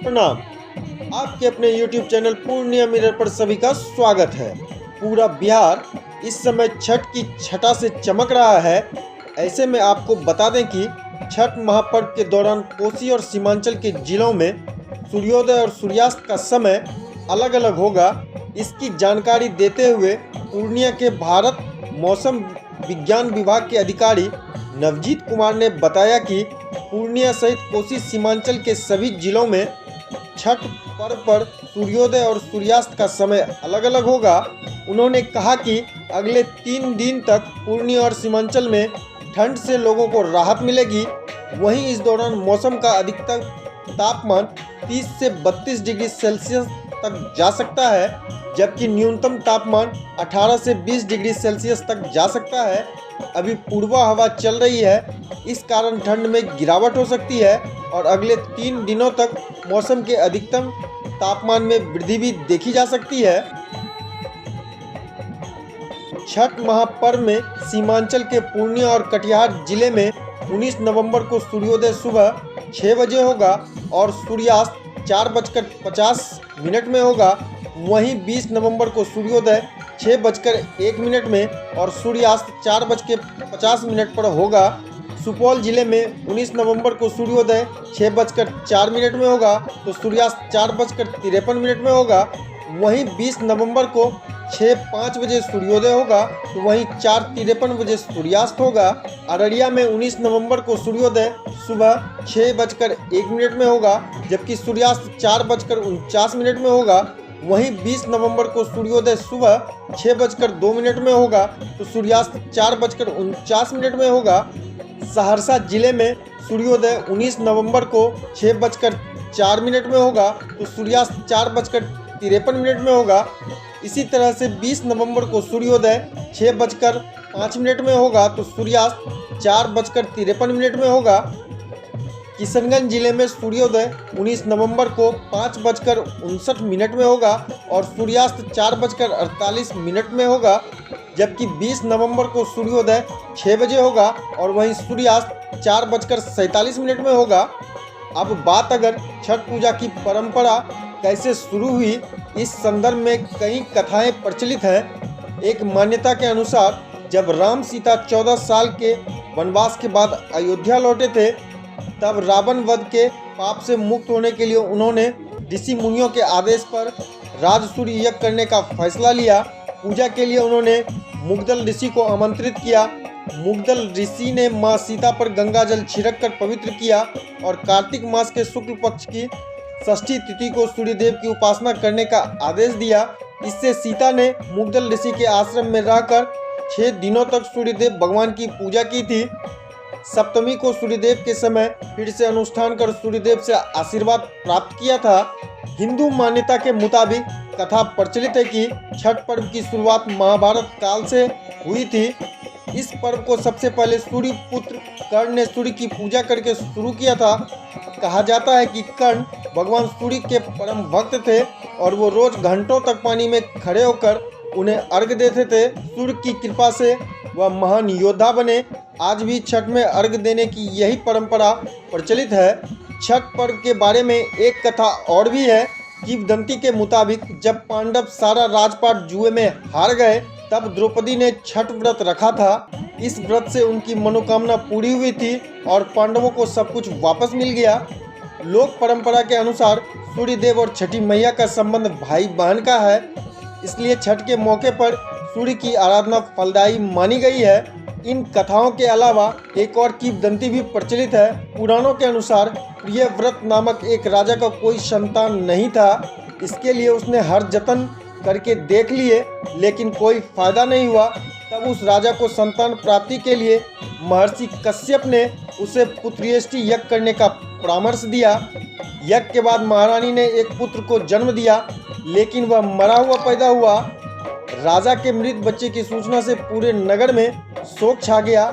प्रणाम। आपके अपने YouTube चैनल पूर्णिया मिरर पर सभी का स्वागत है। पूरा बिहार इस समय छठ की छटा से चमक रहा है। ऐसे में आपको बता दें कि छठ महापर्व के दौरान कोसी और सीमांचल के जिलों में सूर्योदय और सूर्यास्त का समय अलग अलग होगा। इसकी जानकारी देते हुए पूर्णिया के भारत मौसम विज्ञान विभाग के अधिकारी नवजीत कुमार ने बताया कि पूर्णिया सहित कोसी सीमांचल के सभी जिलों में छठ पर्व पर सूर्योदय और सूर्यास्त का समय अलग अलग होगा। उन्होंने कहा कि अगले 3 दिन तक पूर्णिया और सीमांचल में ठंड से लोगों को राहत मिलेगी। वहीं इस दौरान मौसम का अधिकतम तापमान 30 से 32 डिग्री सेल्सियस तक जा सकता है, जबकि न्यूनतम तापमान 18 से 20 डिग्री सेल्सियस तक जा सकता है। अभी पूर्वा हवा चल रही है, इस कारण ठंड में गिरावट हो सकती है और अगले 3 दिनों तक मौसम के अधिकतम तापमान में वृद्धि भी देखी जा सकती है। छठ महापर्व में सीमांचल के पूर्णिया और कटिहार जिले में 19 नवंबर को सूर्योदय सुबह 6 बजे होगा और सूर्यास्त 4:50 में होगा। वहीं 20 नवंबर को सूर्योदय 6:01 में और सूर्यास्त 4:50 पर होगा। सुपौल जिले में 19 नवंबर को सूर्योदय 6:04 में होगा तो सूर्यास्त 4:53 में होगा। वहीं 20 नवंबर को 6:05 बजे सूर्योदय होगा तो वहीं 4:53 बजे सूर्यास्त होगा। अररिया में 19 नवंबर को सूर्योदय सुबह 6:01 में होगा, जबकि सूर्यास्त 4:49 में होगा। वहीं 20 नवंबर को सूर्योदय सुबह 6:02 में होगा तो सूर्यास्त 4:49 में होगा। सहरसा जिले में सूर्योदय 19 नवंबर को 6:04 में होगा तो सूर्यास्त 4:53 में होगा। इसी तरह से 20 नवंबर को सूर्योदय 6:05 में होगा तो सूर्यास्त 4:53 में होगा। किशनगंज जिले में सूर्योदय 19 नवंबर को 5:59 में होगा और सूर्यास्त 4:48 में होगा, जबकि 20 नवंबर को सूर्योदय 6 बजे होगा और वहीं सूर्यास्त 4:47 में होगा। अब बात अगर छठ पूजा की परंपरा कैसे शुरू हुई, इस संदर्भ में कई कथाएं प्रचलित हैं। एक मान्यता के अनुसार जब राम सीता 14 साल के वनवास के बाद अयोध्या लौटे थे, तब रावण वध के पाप से मुक्त होने के लिए उन्होंने ऋषि मुनियों के आदेश पर राजसूय यज्ञ करने का फैसला लिया। पूजा के लिए उन्होंने मुग्दल ऋषि को आमंत्रित किया। मुग्दल ऋषि ने मां सीता पर गंगा जल छिड़क कर पवित्र किया और कार्तिक मास के शुक्ल पक्ष की षष्ठी तिथि को सूर्यदेव की उपासना करने का आदेश दिया। इससे सीता ने मुग्दल ऋषि के आश्रम में रहकर 6 दिनों तक सूर्यदेव भगवान की पूजा की थी। सप्तमी को सूर्यदेव के समय फिर से अनुष्ठान कर सूर्यदेव से आशीर्वाद प्राप्त किया था। हिंदू मान्यता के मुताबिक कथा प्रचलित है कि छठ पर्व की शुरुआत महाभारत काल से हुई थी। इस पर्व को सबसे पहले सूर्य पुत्र कर्ण ने सूर्य की पूजा करके शुरू किया था। कहा जाता है कि कर्ण भगवान सूर्य के परम भक्त थे और वो रोज घंटों तक पानी में खड़े होकर उन्हें अर्घ्य देते थे। सूर्य की कृपा से वह महान योद्धा बने। आज भी छठ में अर्घ्य देने की यही परंपरा प्रचलित है। छठ पर्व के बारे में एक कथा और भी है। किंवदंती के मुताबिक जब पांडव सारा राजपाट जुए में हार गए, तब द्रौपदी ने छठ व्रत रखा था। इस व्रत से उनकी मनोकामना पूरी हुई थी और पांडवों को सब कुछ वापस मिल गया। लोक परंपरा के अनुसार सूर्यदेव और छठी मैया का संबंध भाई बहन का है, इसलिए छठ के मौके पर सूर्य की आराधना फलदायी मानी गई है। इन कथाओं के अलावा एक और किंवदंती भी प्रचलित है। पुराणों के अनुसार प्रियव्रत नामक एक राजा का कोई संतान नहीं था। इसके लिए उसने हर जतन करके देख लिए, लेकिन कोई फायदा नहीं हुआ। तब उस राजा को संतान प्राप्ति के लिए महर्षि कश्यप ने उसे पुत्रेष्टि यज्ञ करने का परामर्श दिया। यज्ञ के बाद महारानी ने एक पुत्र को जन्म दिया, लेकिन वह मरा हुआ पैदा हुआ। राजा के मृत बच्चे की सूचना से पूरे नगर में शोक छा गया।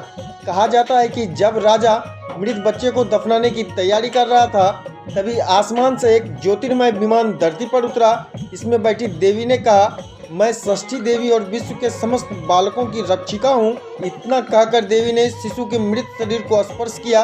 कहा जाता है कि जब राजा मृत बच्चे को दफनाने की तैयारी कर रहा था, तभी आसमान से एक ज्योतिर्मय विमान धरती पर उतरा। इसमें बैठी देवी ने कहा, मैं षष्ठी देवी और विश्व के समस्त बालकों की रक्षिका हूँ। इतना कहकर देवी ने शिशु के मृत शरीर को स्पर्श किया।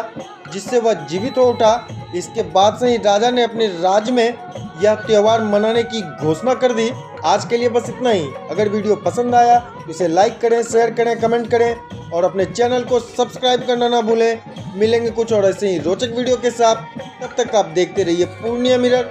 जिससे वह जीवित हो उठा। इसके बाद से ही राजा ने अपने राज्य में यह त्यौहार मनाने की घोषणा कर दी। आज के लिए बस इतना ही। अगर वीडियो पसंद आया तो इसे लाइक करें, शेयर करें, कमेंट करें और अपने चैनल को सब्सक्राइब करना ना भूलें। मिलेंगे कुछ और ऐसे ही रोचक वीडियो के साथ। तब तक आप देखते रहिए पूर्णिया मिरर।